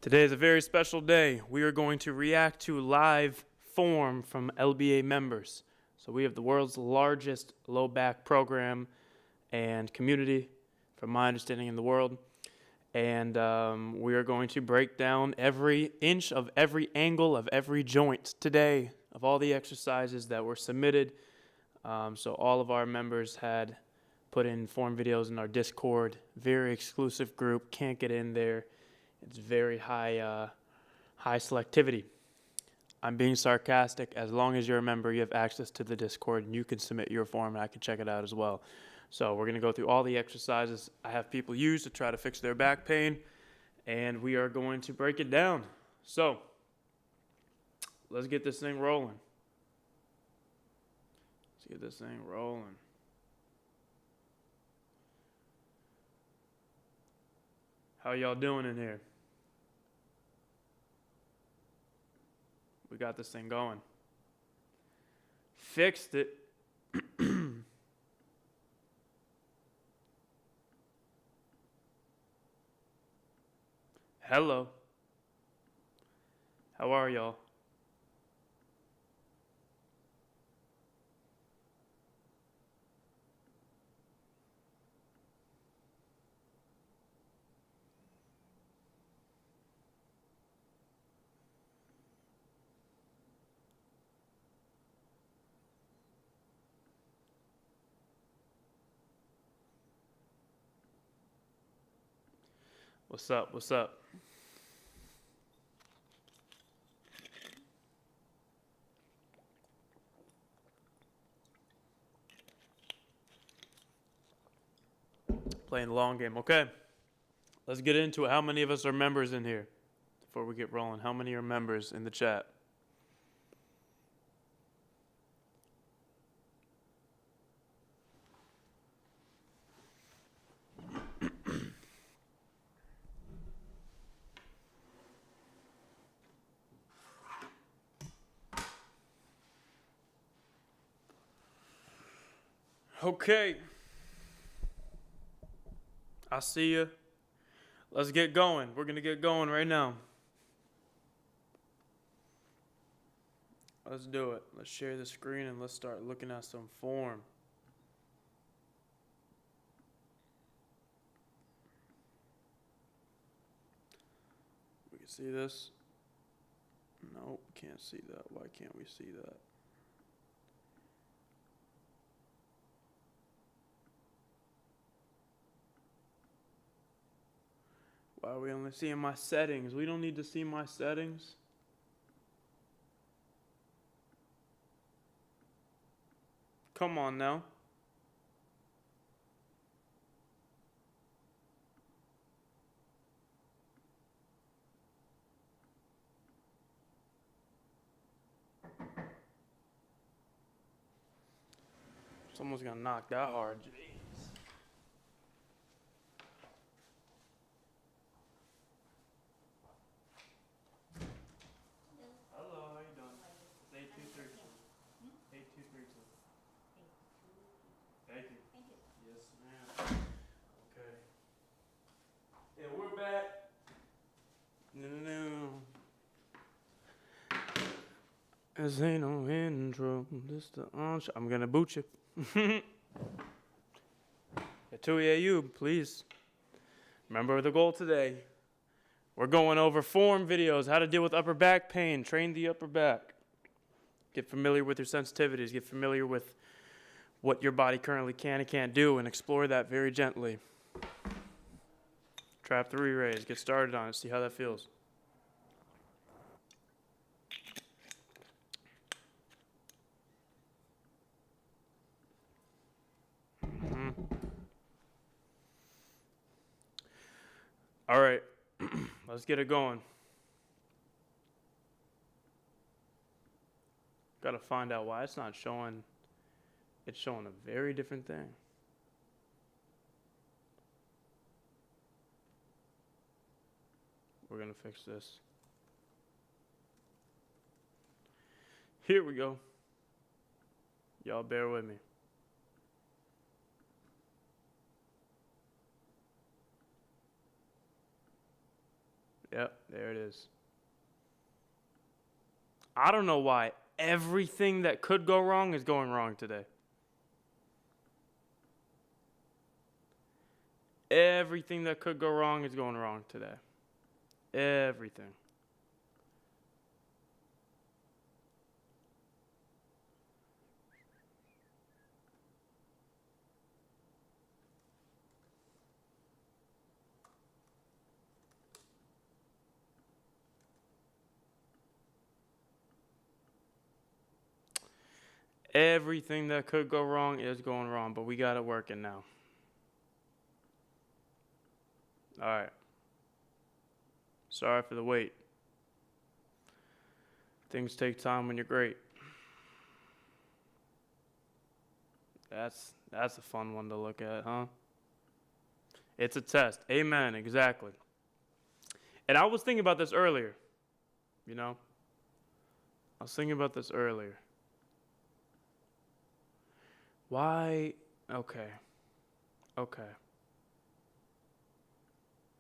Today is a very special day. We are going to react to live form from LBA members. So we have the world's largest low back program and community, from my understanding, in the world. And we are going to break down every inch of every angle of every joint today of all the exercises that were submitted. So all of our members had put in form videos in our Discord, very exclusive group, can't get in there. It's very high selectivity. I'm being sarcastic. As long as you're a member, you have access to the Discord and you can submit your form and I can check it out as well. So we're going to go through all the exercises I have people use to try to fix their back pain, and we are going to break it down. So let's get this thing rolling. Let's get this thing rolling. How y'all doing in here? We got this thing going. Fixed it. Hello. How are y'all? What's up? What's up? Playing the long game. Okay. Let's get into it. How many of us are members in here? Before we get rolling, how many are members in the chat? Okay. I see you. Let's get going. We're going to get going right now. Let's do it. Let's share the screen and let's start looking at some form. We can see this. Nope, can't see that. Why can't we see that? Why are we only seeing my settings? We don't need to see my settings. Come on now. Someone's gonna knock that hard. This ain't no intro. This the on. I'm gonna boot you. You, please. Remember the goal today. We're going over form videos, how to deal with upper back pain, train the upper back. Get familiar with your sensitivities, get familiar with what your body currently can and can't do, and explore that very gently. Trap 3 raise, get started on it, see how that feels. All right, let's get it going. Got to find out why it's not showing. It's showing a very different thing. We're going to fix this. Here we go. Y'all bear with me. Yep, there it is. I don't know why everything that could go wrong is going wrong today. Everything that could go wrong is going wrong today. Everything. Everything that could go wrong is going wrong, but we got it working now. All right. Sorry for the wait. Things take time when you're great. That's a fun one to look at, huh? It's a test. Amen, exactly. And I was thinking about this earlier, you know? I was thinking about this earlier. Why? Okay.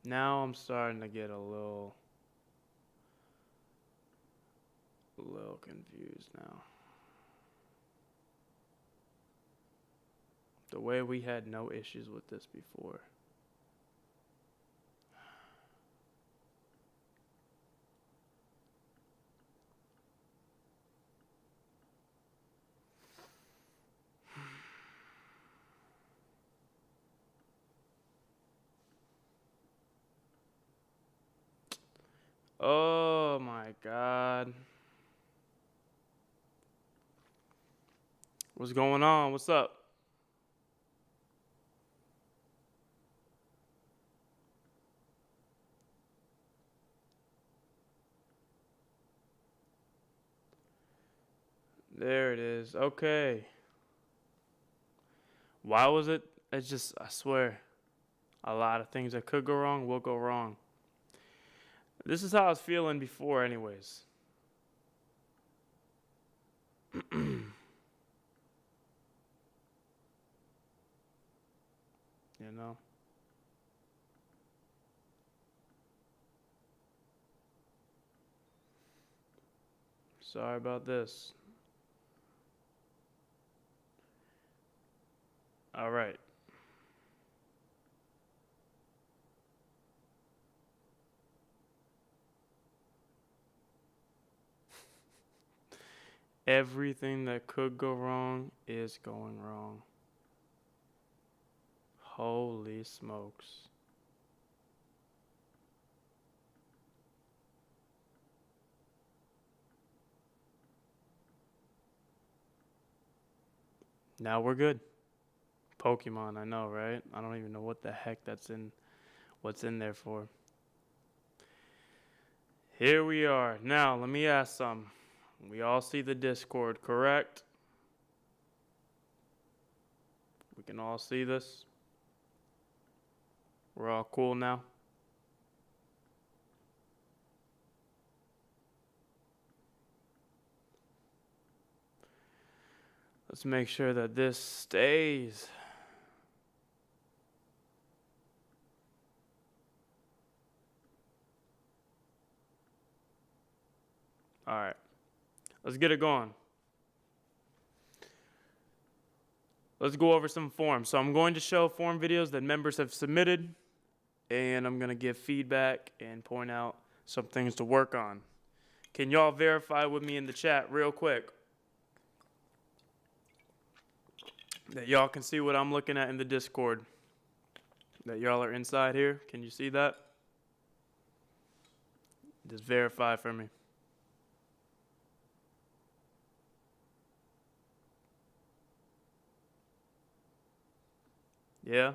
Now I'm starting to get a little confused now. The way we had no issues with this before. Oh my God. What's going on? What's up? There it is. Okay. Why was it? It's just, I swear, a lot of things that could go wrong will go wrong. This is how I was feeling before, anyways. You know? Sorry about this. All right. Everything that could go wrong is going wrong. Holy smokes. Now we're good. Pokemon, I know, right? I don't even know what the heck what's in there for. Here we are. Now, let me ask some. We all see the Discord, correct? We can all see this. We're all cool now. Let's make sure that this stays. All right. Let's get it going. Let's go over some forms. So I'm going to show form videos that members have submitted, and I'm going to give feedback and point out some things to work on. Can y'all verify with me in the chat real quick that y'all can see what I'm looking at in the Discord? That y'all are inside here? Can you see that? Just verify for me. Yeah?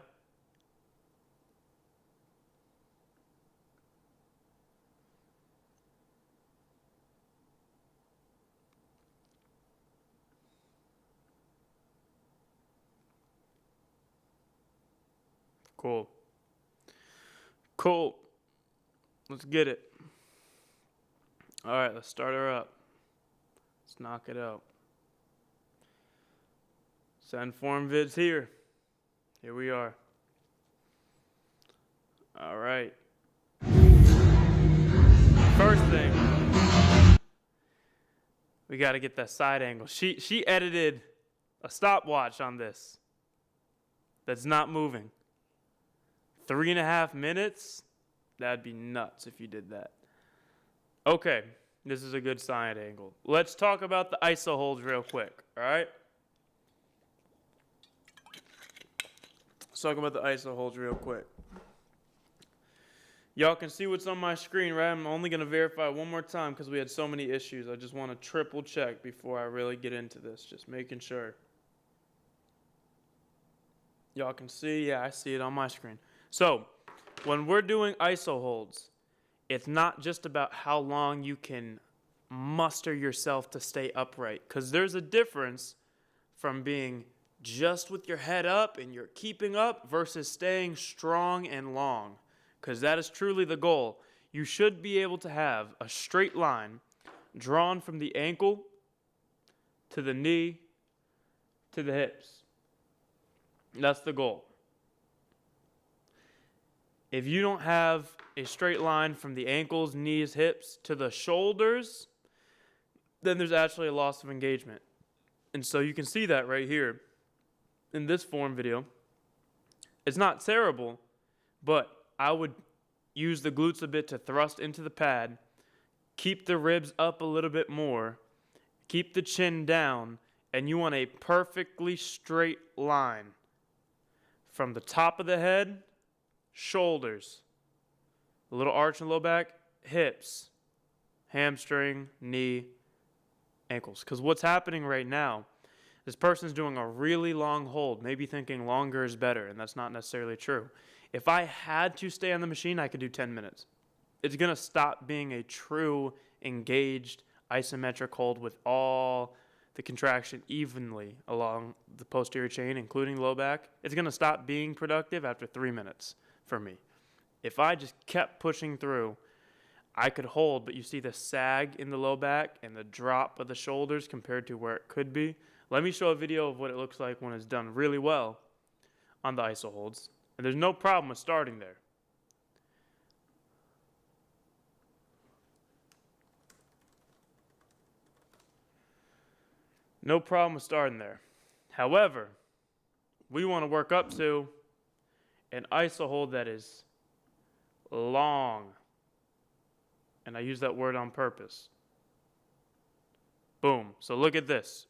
Cool. Cool. Let's get it. All right, let's start her up. Let's knock it out. Send form vids here. Here we are. All right. We got to get that side angle. She edited a stopwatch on this that's not moving. 3.5 minutes? That'd be nuts if you did that. Okay, this is a good side angle. Let's talk about the iso holds real quick, all right? Let's talk about the iso holds real quick. Y'all can see what's on my screen, right? I'm only going to verify one more time because we had so many issues. I just want to triple check before I really get into this, just making sure. Y'all can see? Yeah, I see it on my screen. So, when we're doing iso holds, it's not just about how long you can muster yourself to stay upright, because there's a difference from being just with your head up and you're keeping up versus staying strong and long, because that is truly the goal. You should be able to have a straight line drawn from the ankle to the knee to the hips. That's the goal. If you don't have a straight line from the ankles, knees, hips to the shoulders, then there's actually a loss of engagement. And so you can see that right here in this form video. It's not terrible, but I would use the glutes a bit to thrust into the pad, keep the ribs up a little bit more, keep the chin down, and you want a perfectly straight line from the top of the head, shoulders, a little arch in the low back, hips, hamstring, knee, ankles. Because what's happening right now, this person's doing a really long hold, maybe thinking longer is better, and that's not necessarily true. If I had to stay on the machine, I could do 10 minutes. It's going to stop being a true engaged isometric hold with all the contraction evenly along the posterior chain, including low back. It's going to stop being productive after 3 minutes for me. If I just kept pushing through, I could hold, but you see the sag in the low back and the drop of the shoulders compared to where it could be. Let me show a video of what it looks like when it's done really well on the iso holds. And there's no problem with starting there. No problem with starting there. However, we want to work up to an iso hold that is long. And I use that word on purpose. Boom. So look at this.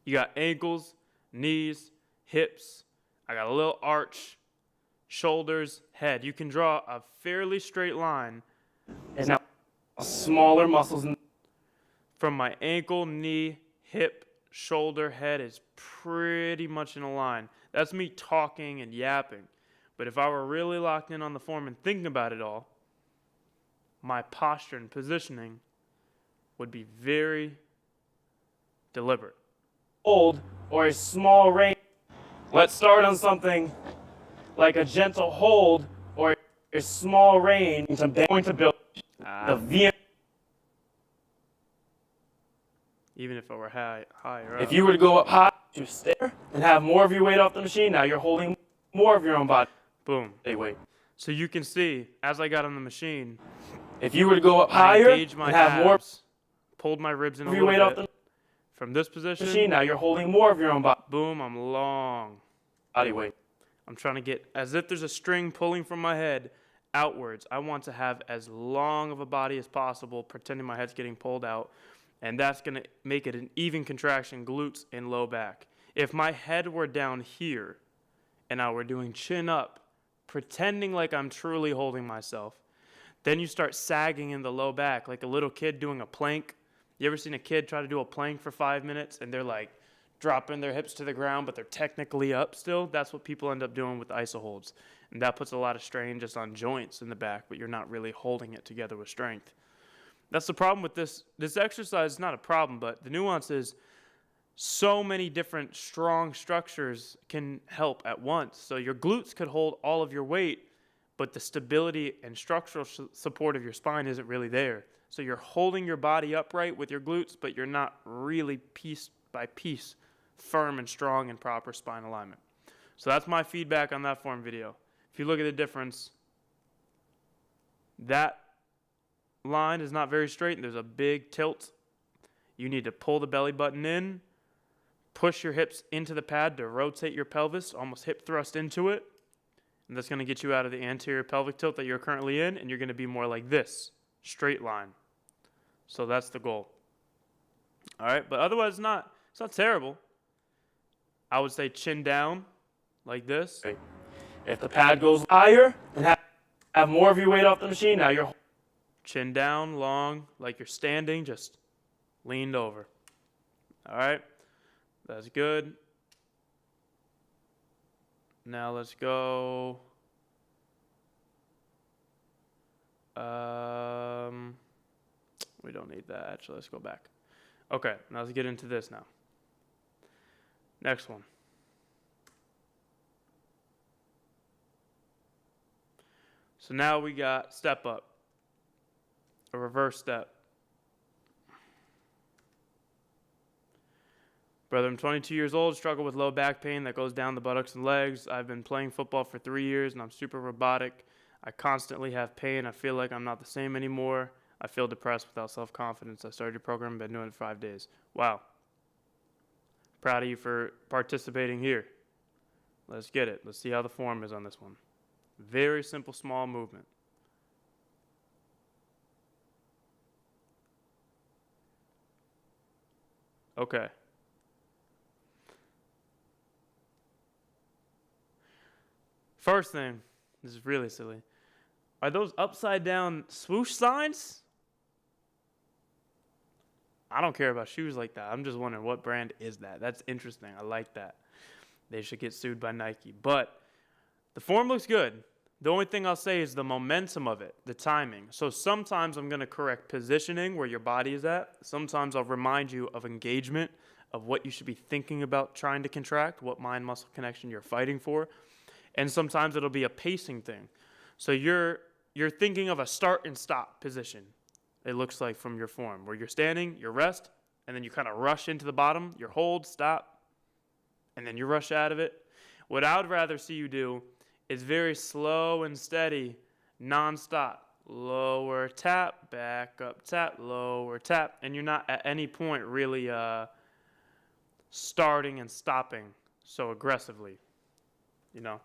You got ankles, knees, hips. I got a little arch, shoulders, head. You can draw a fairly straight line. And now smaller muscles. From my ankle, knee, hip, shoulder, head is pretty much in a line. That's me talking and yapping. But if I were really locked in on the form and thinking about it all, my posture and positioning would be very deliberate. Hold or a small range. Let's start on something like a gentle hold or a small range. I'm going to build the VM. Even if I were higher up. If you were to go up high to stare and have more of your weight off the machine, now you're holding more of your own body. Boom. Weight. So you can see, as I got on the machine, if you were to go up higher and have more pulled my ribs in a of your weight little off bit. the From this position, machine, now you're holding more of your own boom, I'm long. body weight. I'm trying to get, as if there's a string pulling from my head outwards. I want to have as long of a body as possible, pretending my head's getting pulled out. And that's going to make it an even contraction, glutes and low back. If my head were down here and I were doing chin up, pretending like I'm truly holding myself, then you start sagging in the low back like a little kid doing a plank. You ever seen a kid try to do a plank for 5 minutes and they're like dropping their hips to the ground, but they're technically up still? That's what people end up doing with iso holds. And that puts a lot of strain just on joints in the back, but you're not really holding it together with strength. That's the problem with this. This exercise is not a problem, but the nuance is so many different strong structures can help at once. So your glutes could hold all of your weight, but the stability and structural support of your spine isn't really there. So you're holding your body upright with your glutes, but you're not really piece by piece firm and strong in proper spine alignment. So that's my feedback on that form video. If you look at the difference, that line is not very straight and there's a big tilt, you need to pull the belly button in, push your hips into the pad to rotate your pelvis, almost hip thrust into it. And that's going to get you out of the anterior pelvic tilt that you're currently in, and you're going to be more like this, straight line. So that's the goal. All right, but otherwise it's not terrible. I would say chin down, like this. If the pad goes higher and have more of your weight off the machine, now you're chin down, long, like you're standing, just leaned over. All right, that's good. Now let's go. We don't need that. Actually, let's go back. Okay, now let's get into this now. Next one. So now we got step up, a reverse step. Brother, I'm 22 years old, struggle with low back pain that goes down the buttocks and legs. I've been playing football for 3 years and I'm super robotic. I constantly have pain. I feel like I'm not the same anymore. I feel depressed without self-confidence. I started your program, been doing it 5 days. Wow. Proud of you for participating here. Let's get it. Let's see how the form is on this one. Very simple, small movement. Okay. First thing, this is really silly. Are those upside down swoosh signs? I don't care about shoes like that. I'm just wondering what brand is that. That's interesting. I like that. They should get sued by Nike. But the form looks good. The only thing I'll say is the momentum of it, the timing. So sometimes I'm going to correct positioning where your body is at. Sometimes I'll remind you of engagement, of what you should be thinking about trying to contract, what mind-muscle connection you're fighting for. And sometimes it'll be a pacing thing. So you're thinking of a start and stop position, it looks like from your form, where you're standing, you rest, and then you kind of rush into the bottom, you hold, stop, and then you rush out of it. What I would rather see you do is very slow and steady, non-stop. Lower tap, back up tap, lower tap, and you're not at any point really starting and stopping so aggressively, you know.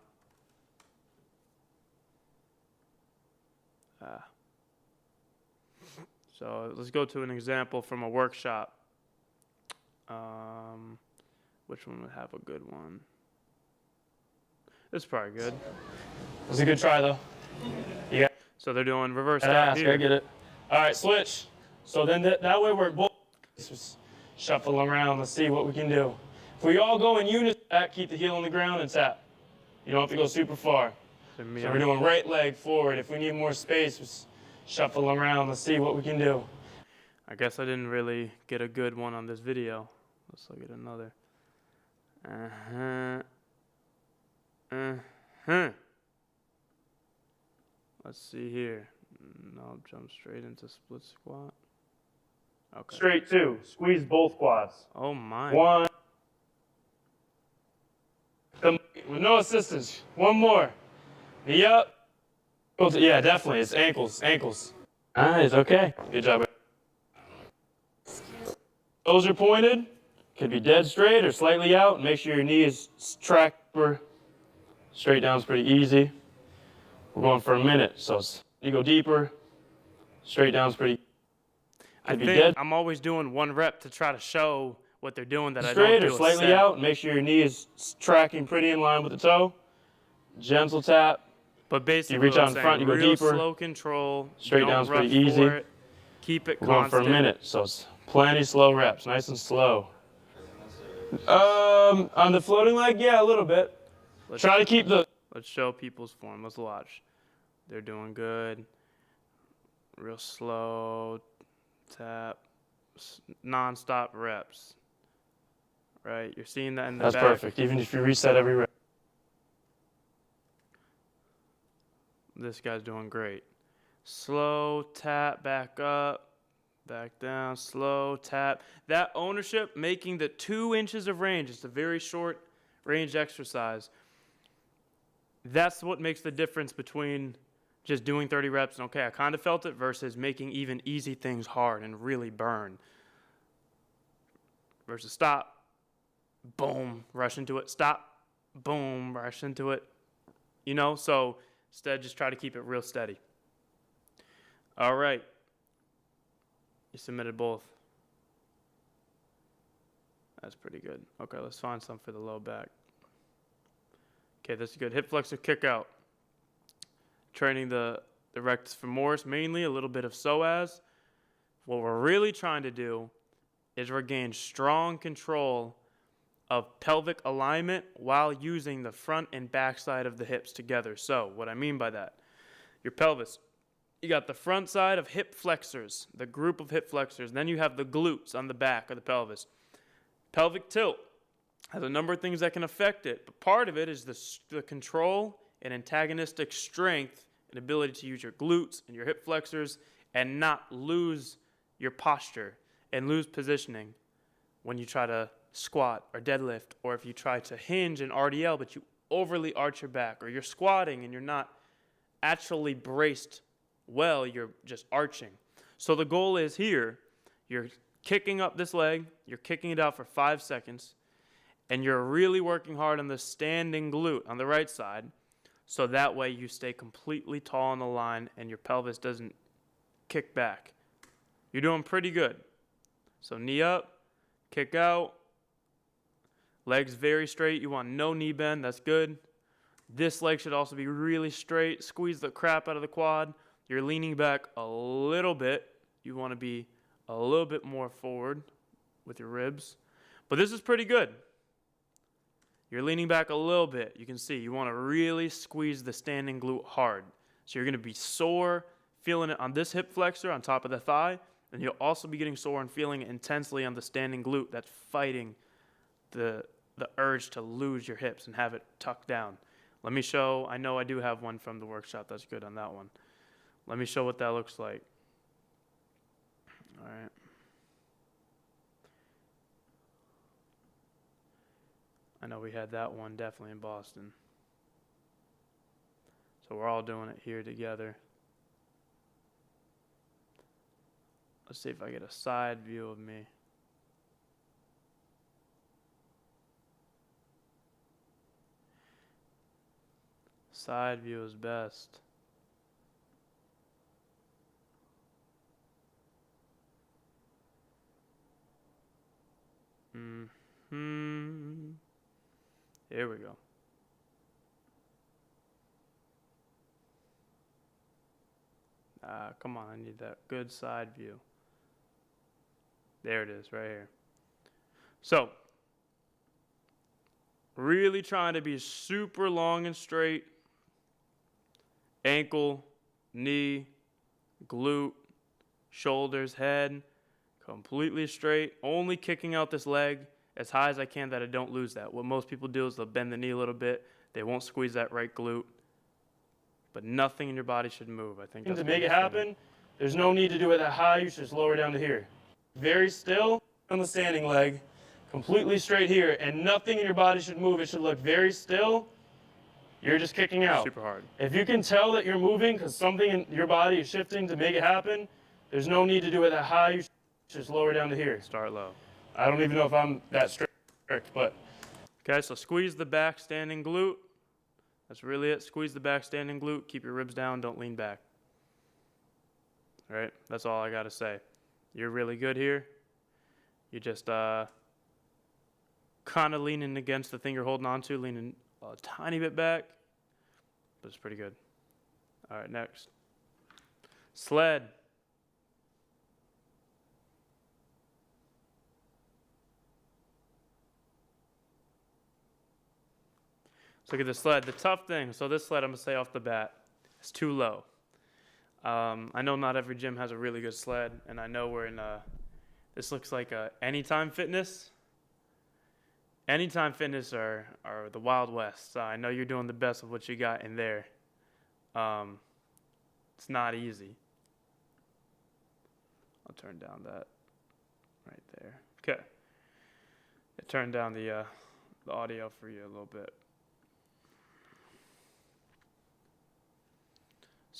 So let's go to an example from a workshop. Which one would have a good one? This is probably good. It's a good try though. Yeah. So they're doing reverse tap here. I get it. All right, switch. So then that way we're both just shuffle around. Let's see what we can do. If we all go in unison, keep the heel on the ground and tap. You don't have to go super far. So we're doing right leg forward. If we need more space, just shuffle around. Let's see what we can do. I guess I didn't really get a good one on this video. Let's look at another. Let's see here. No, I'll jump straight into split squat. Okay. Straight two. Squeeze both quads. Oh my. One. With no assistance. One more. Knee up. Yeah, definitely. It's ankles. Ankles. Nice. Okay. Good job. Toes are pointed. Could be dead straight or slightly out. Make sure your knee is tracked. Straight down is pretty easy. We're going for a minute. So you go deeper. Straight down is pretty. I think I'm always doing one rep to try to show what they're doing that I don't do. Straight or slightly out. Make sure your knee is tracking pretty in line with the toe. Gentle tap. But basically, you reach out in front, you go deeper. Slow control. Straight down is pretty easy. Keep it We're constant. going for a minute, so it's plenty slow reps, nice and slow. On the floating leg, yeah, a little bit. Try to keep the. Let's show people's form. Let's watch. They're doing good. Real slow tap, non-stop reps. Right, you're seeing that in the back. That's perfect. Even if you reset every rep. This guy's doing great. Slow tap, back up, back down, slow tap. That ownership, making the 2 inches of range, it's a very short range exercise. That's what makes the difference between just doing 30 reps and okay, I kind of felt it, versus making even easy things hard and really burn. Versus stop, boom, rush into it, stop, boom, rush into it. You know, so instead just try to keep it real steady. All right. You submitted both. That's pretty good. Okay, let's find some for the low back. Okay, this is good. Hip flexor kick out. Training the rectus femoris mainly, a little bit of psoas. What we're really trying to do is regain strong control of pelvic alignment while using the front and back side of the hips together. So what I mean by that, your pelvis, you got the front side of hip flexors, the group of hip flexors. Then you have the glutes on the back of the pelvis. Pelvic tilt has a number of things that can affect it, but part of it is the control and antagonistic strength and ability to use your glutes and your hip flexors and not lose your posture and lose positioning when you try to squat or deadlift, or if you try to hinge in RDL but you overly arch your back, or you're squatting and you're not actually braced well, you're just arching. So the goal is here, you're kicking up this leg, you're kicking it out for 5 seconds, and you're really working hard on the standing glute on the right side, so that way you stay completely tall on the line and your pelvis doesn't kick back. You're doing pretty good. So knee up, kick out, legs very straight. You want no knee bend, that's good. This leg should also be really straight. Squeeze the crap out of the quad. You're leaning back a little bit. You want to be a little bit more forward with your ribs. But this is pretty good. You're leaning back a little bit. You can see you want to really squeeze the standing glute hard. So you're going to be sore, feeling it on this hip flexor on top of the thigh, and you'll also be getting sore and feeling it intensely on the standing glute that's fighting the urge to lose your hips and have it tucked down. Let me show. I know I do have one from the workshop that's good on that one. Let me show what that looks like. All right. I know we had that one definitely in Boston. So we're all doing it here together. Let's see if I get a side view of me. Side view is best. Here we go. Come on, I need that good side view. There it is, right here. So, really trying to be super long and straight. Ankle, knee, glute, shoulders, head, completely straight. Only kicking out this leg as high as I can that I don't lose that. What most people do is they'll bend the knee a little bit. They won't squeeze that right glute. But nothing in your body should move. I think that's to make it happen, there's no need to do it that high. You should just lower down to here. Very still on the standing leg, completely straight here, and nothing in your body should move. It should look very still. You're just kicking out. Super hard. If you can tell that you're moving because something in your body is shifting to make it happen, there's no need to do it that high. You should just lower down to here. Start low. I don't even know if I'm that strict, but. Okay, so squeeze the back standing glute. That's really it. Squeeze the back standing glute. Keep your ribs down. Don't lean back. All right, that's all I got to say. You're really good here. You just kind of leaning against the thing you're holding on to, leaning a tiny bit back, but it's pretty good. All right, next. Sled. So look at the sled. The tough thing, so this sled, I'm going to say off the bat, is too low. I know not every gym has a really good sled, and I know we're in this looks like a Anytime Fitness. Anytime Fitness are the Wild West. So I know you're doing the best of what you got in there. It's not easy. I'll turn down that right there. Okay. Turn down the audio for you a little bit.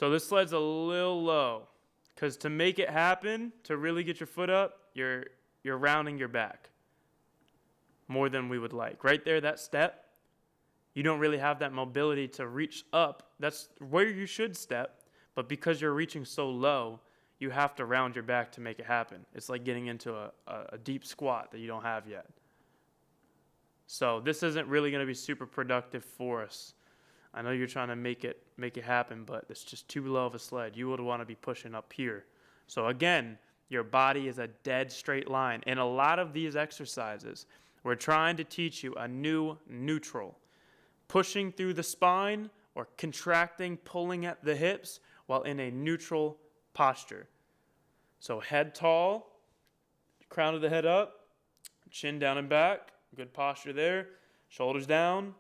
So this sled's a little low, because to make it happen, to really get your foot up, you're rounding your back more than we would like. Right there, that step, you don't really have that mobility to reach up. That's where you should step, but because you're reaching so low, you have to round your back to make it happen. It's like getting into a deep squat that you don't have yet. So this isn't really going to be super productive for us. I know you're trying to make it happen, but it's just too low of a sled. You would want to be pushing up here. So again, your body is a dead straight line. In a lot of these exercises, we're trying to teach you a new neutral. Pushing through the spine or contracting, pulling at the hips while in a neutral posture. So head tall, crown of the head up, chin down and back, good posture there, shoulders down,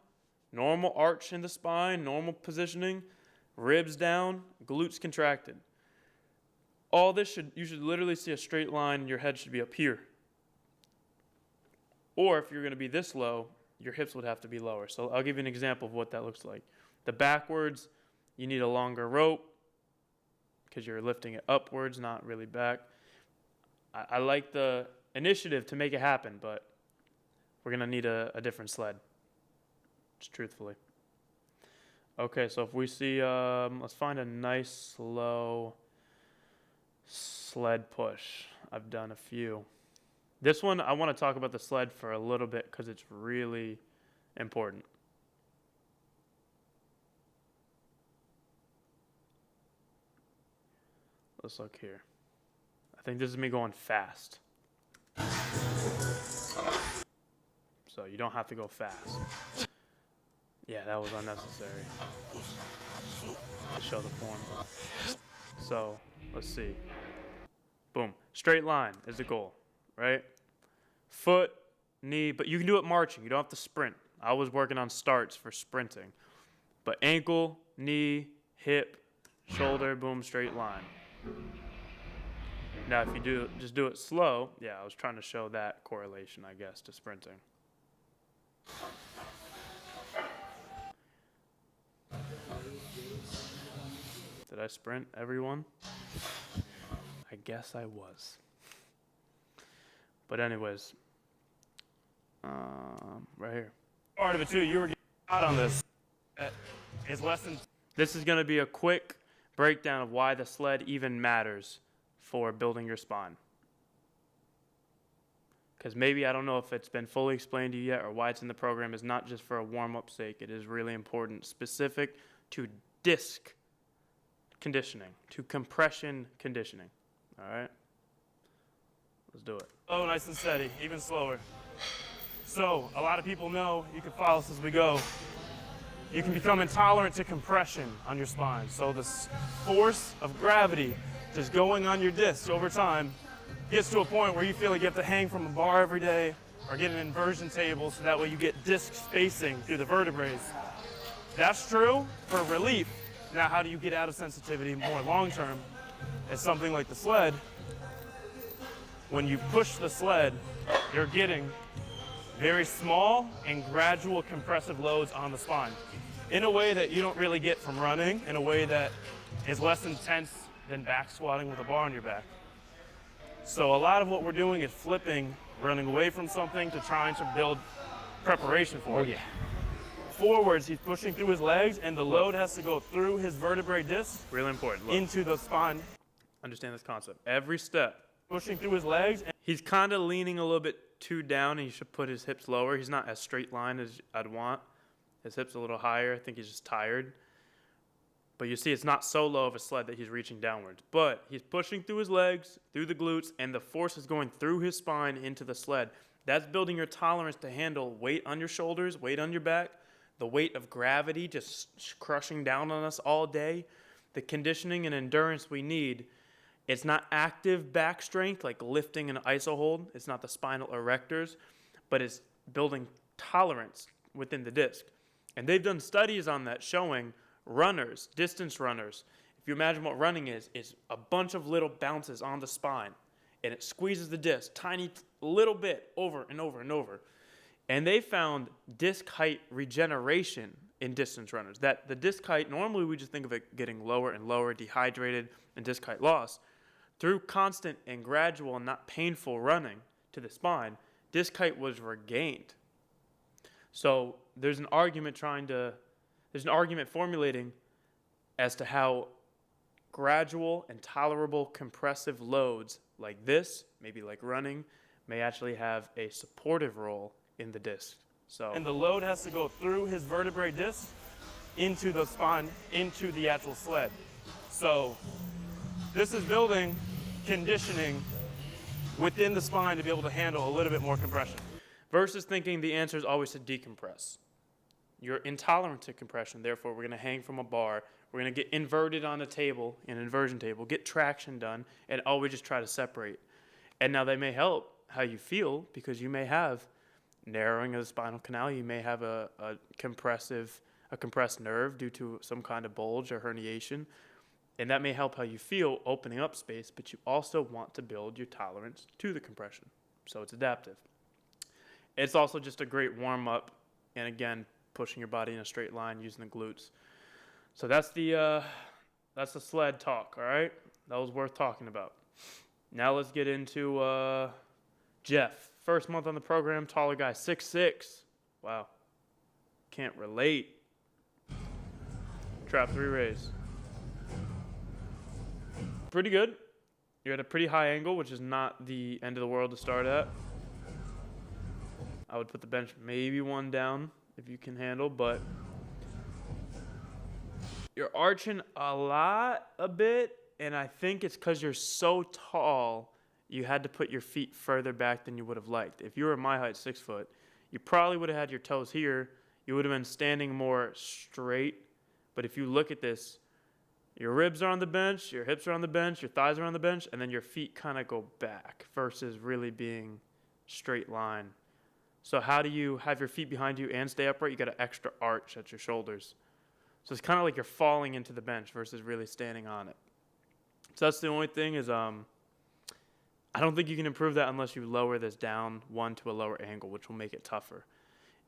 normal arch in the spine, normal positioning, ribs down, glutes contracted. All this you should literally see a straight line and your head should be up here. Or if you're going to be this low, your hips would have to be lower. So I'll give you an example of what that looks like. The backwards, you need a longer rope because you're lifting it upwards, not really back. I like the initiative to make it happen, but we're going to need a different sled, just truthfully. Okay, so if we see, let's find a nice, slow sled push. I've done a few. This one, I want to talk about the sled for a little bit because it's really important. Let's look here. I think this is me going fast. So you don't have to go fast. Yeah, that was unnecessary. To show the form. So, let's see. Boom. Straight line is the goal, right? Foot, knee, but you can do it marching. You don't have to sprint. I was working on starts for sprinting. But ankle, knee, hip, shoulder, boom, straight line. Now, if you just do it slow, yeah, I was trying to show that correlation, I guess, to sprinting. Did I sprint, everyone? I guess I was. But anyways, right here. Part of it too, you were getting out on this. It's less than. This is going to be a quick breakdown of why the sled even matters for building your spine. Because maybe, I don't know if it's been fully explained to you yet or why it's in the program, is not just for a warm-up sake. It is really important, specific to disc conditioning, to compression conditioning. All right? Let's do it. Oh, nice and steady, even slower. So, a lot of people know, you can follow us as we go, you can become intolerant to compression on your spine. So the force of gravity just going on your discs over time gets to a point where you feel like you have to hang from a bar every day or get an inversion table so that way you get disc spacing through the vertebrae. That's true for relief. Now, how do you get out of sensitivity more long term? It's something like the sled. When you push the sled, you're getting very small and gradual compressive loads on the spine in a way that you don't really get from running, in a way that is less intense than back squatting with a bar on your back. So a lot of what we're doing is flipping, running away from something to trying to build preparation for it. Yeah. Forwards, he's pushing through his legs, and the load has to go through his vertebrae disc Really important. Look. into the spine. Understand this concept. Every step. Pushing through his legs. And He's kind of leaning a little bit too down, and he should put his hips lower. He's not as straight line as I'd want. His hips a little higher. I think he's just tired. But you see, it's not so low of a sled that he's reaching downwards. But he's pushing through his legs, through the glutes, and the force is going through his spine into the sled. That's building your tolerance to handle weight on your shoulders, weight on your back, the weight of gravity just crushing down on us all day. The conditioning and endurance we need. It's not active back strength like lifting an iso hold. It's not the spinal erectors, but it's building tolerance within the disc. And they've done studies on that showing runners, distance runners, if you imagine what running is a bunch of little bounces on the spine, and it squeezes the disc, tiny little bit over and over and over. And they found disc height regeneration in distance runners. That the disc height, normally we just think of it getting lower and lower, dehydrated, and disc height loss. Through constant and gradual and not painful running to the spine, disc height was regained. So there's an argument formulating as to how gradual and tolerable compressive loads like this, maybe like running, may actually have a supportive role in the disc. And the load has to go through his vertebrae disc into the spine, into the actual sled. So this is building conditioning within the spine to be able to handle a little bit more compression. Versus thinking the answer is always to decompress. You're intolerant to compression, therefore we're going to hang from a bar, we're going to get inverted on a table, an inversion table, get traction done, and always just try to separate. And now they may help how you feel, because you may have narrowing of the spinal canal, you may have a compressed nerve due to some kind of bulge or herniation, and that may help how you feel opening up space, but you also want to build your tolerance to the compression, so it's adaptive. It's also just a great warm-up, and again, pushing your body in a straight line using the glutes. So that's the sled talk, all right? That was worth talking about. Now let's get into Jeff. First month on the program, taller guy, 6'6". Wow. Can't relate. Trap 3 raise. Pretty good. You're at a pretty high angle, which is not the end of the world to start at. I would put the bench maybe one down if you can handle, but you're arching a bit, and I think it's because you're so tall, you had to put your feet further back than you would have liked. If you were my height, 6 foot, you probably would have had your toes here. You would have been standing more straight. But if you look at this, your ribs are on the bench, your hips are on the bench, your thighs are on the bench, and then your feet kind of go back versus really being straight line. So how do you have your feet behind you and stay upright? You got an extra arch at your shoulders. So it's kind of like you're falling into the bench versus really standing on it. So that's the only thing is I don't think you can improve that unless you lower this down one to a lower angle, which will make it tougher.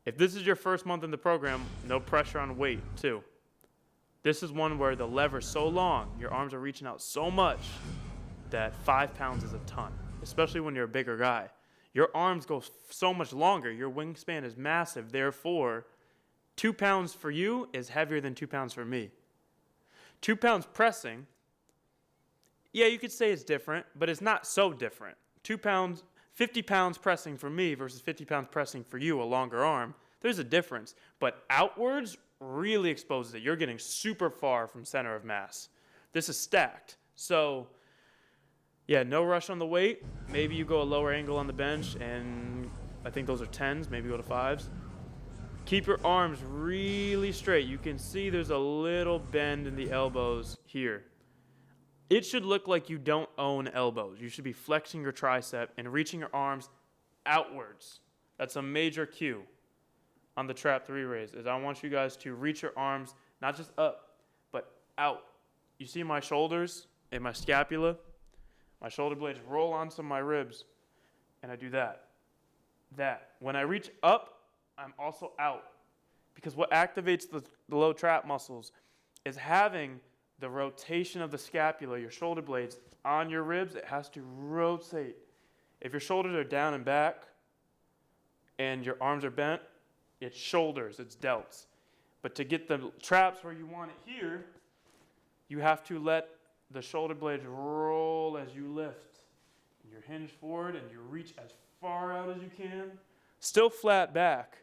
If this is your first month in the program, no pressure on weight too. This is one where the lever's so long, your arms are reaching out so much that 5 pounds is a ton, especially when you're a bigger guy. Your arms go so much longer. Your wingspan is massive. Therefore, 2 pounds for you is heavier than 2 pounds for me. 2 pounds pressing, yeah, you could say it's different, but it's not so different. 2 pounds, 50 pounds pressing for me versus 50 pounds pressing for you, a longer arm, there's a difference. But outwards really exposes it. You're getting super far from center of mass. This is stacked. So, yeah, no rush on the weight. Maybe you go a lower angle on the bench, and I think those are 10s, maybe go to 5s. Keep your arms really straight. You can see there's a little bend in the elbows here. It should look like you don't own elbows. You should be flexing your tricep and reaching your arms outwards. That's a major cue on the trap 3 raise, is I want you guys to reach your arms not just up, but out. You see my shoulders and my scapula? My shoulder blades roll onto my ribs, and I do that. When I reach up, I'm also out. Because what activates the low trap muscles is having the rotation of the scapula, your shoulder blades, on your ribs. It has to rotate. If your shoulders are down and back and your arms are bent, it's shoulders, it's delts. But to get the traps where you want it here, you have to let the shoulder blades roll as you lift. You're hinged forward and you reach as far out as you can. Still flat back,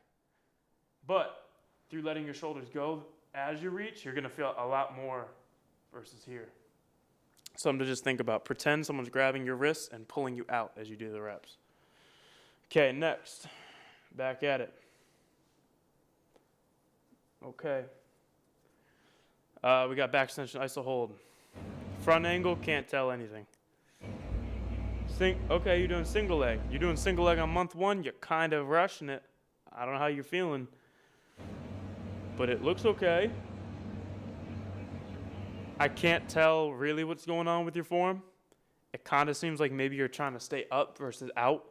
but through letting your shoulders go as you reach, you're going to feel a lot more versus here. Something to just think about. Pretend someone's grabbing your wrists and pulling you out as you do the reps. Okay, next. Back at it. Okay. We got back extension, iso hold. Front angle, can't tell anything. Okay, you're doing single leg. You're doing single leg on month 1, you're kind of rushing it. I don't know how you're feeling, but it looks okay. I can't tell really what's going on with your form. It kind of seems like maybe you're trying to stay up versus out,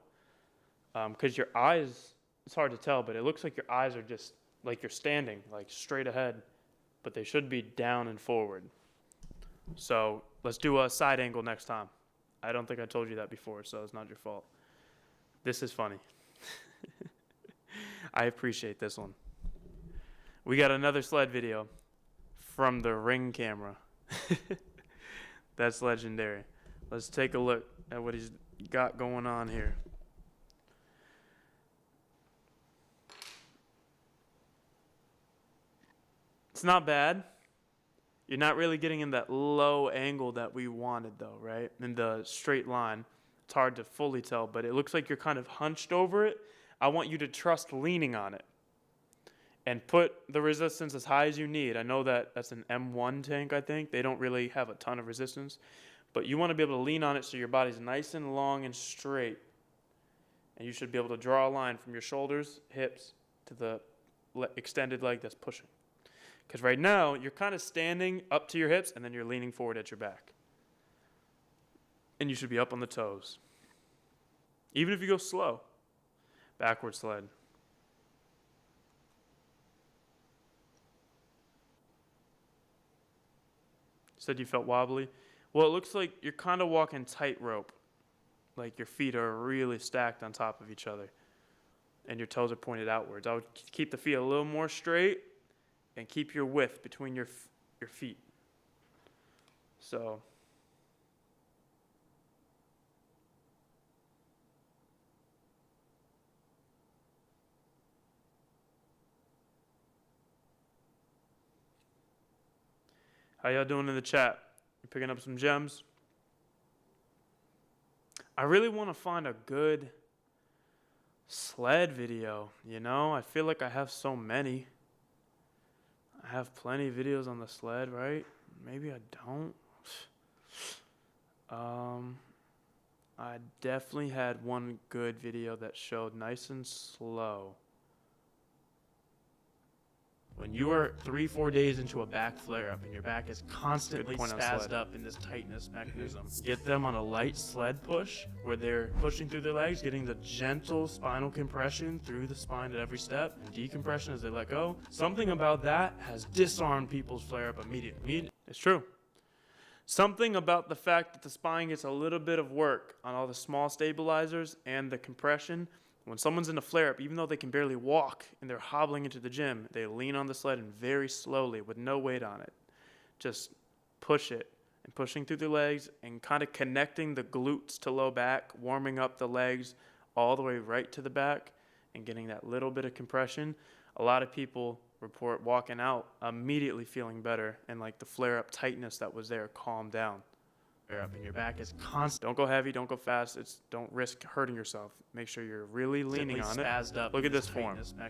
because your eyes, it's hard to tell, but it looks like your eyes are just like you're standing, like straight ahead, but they should be down and forward. So let's do a side angle next time. I don't think I told you that before, so it's not your fault. This is funny. I appreciate this one. We got another sled video from the Ring camera. That's legendary. Let's take a look at what he's got going on here. It's not bad. You're not really getting in that low angle that we wanted though, right? In the straight line. It's hard to fully tell, but it looks like you're kind of hunched over it. I want you to trust leaning on it and put the resistance as high as you need. I know that that's an M1 tank, I think. They don't really have a ton of resistance, but you want to be able to lean on it so your body's nice and long and straight. And you should be able to draw a line from your shoulders, hips, to the extended leg that's pushing. Because right now, you're kind of standing up to your hips, and then you're leaning forward at your back. And you should be up on the toes. Even if you go slow. Backward sled. Said you felt wobbly? Well, it looks like you're kind of walking tightrope. Like your feet are really stacked on top of each other. And your toes are pointed outwards. I would keep the feet a little more straight. And keep your width between your feet. So, how y'all doing in the chat? You picking up some gems? I really want to find a good sled video, you know? I feel like I have so many. I have plenty of videos on the sled, right? Maybe I don't. I definitely had one good video that showed nice and slow. When you are 3-4 days into a back flare-up and your back is constantly spazzed up in this tightness mechanism, get them on a light sled push where they're pushing through their legs, getting the gentle spinal compression through the spine at every step, and decompression as they let go. Something about that has disarmed people's flare-up immediately. It's true. Something about the fact that the spine gets a little bit of work on all the small stabilizers and the compression. When someone's in a flare-up, even though they can barely walk and they're hobbling into the gym, they lean on the sled and very slowly, with no weight on it, just push it and pushing through their legs and kind of connecting the glutes to low back, warming up the legs all the way right to the back and getting that little bit of compression. A lot of people report walking out immediately feeling better and like the flare-up tightness that was there calmed down. Up and your back is constant. Don't go heavy, don't go fast. Don't risk hurting yourself. Make sure you're really leaning on it. Look at this form.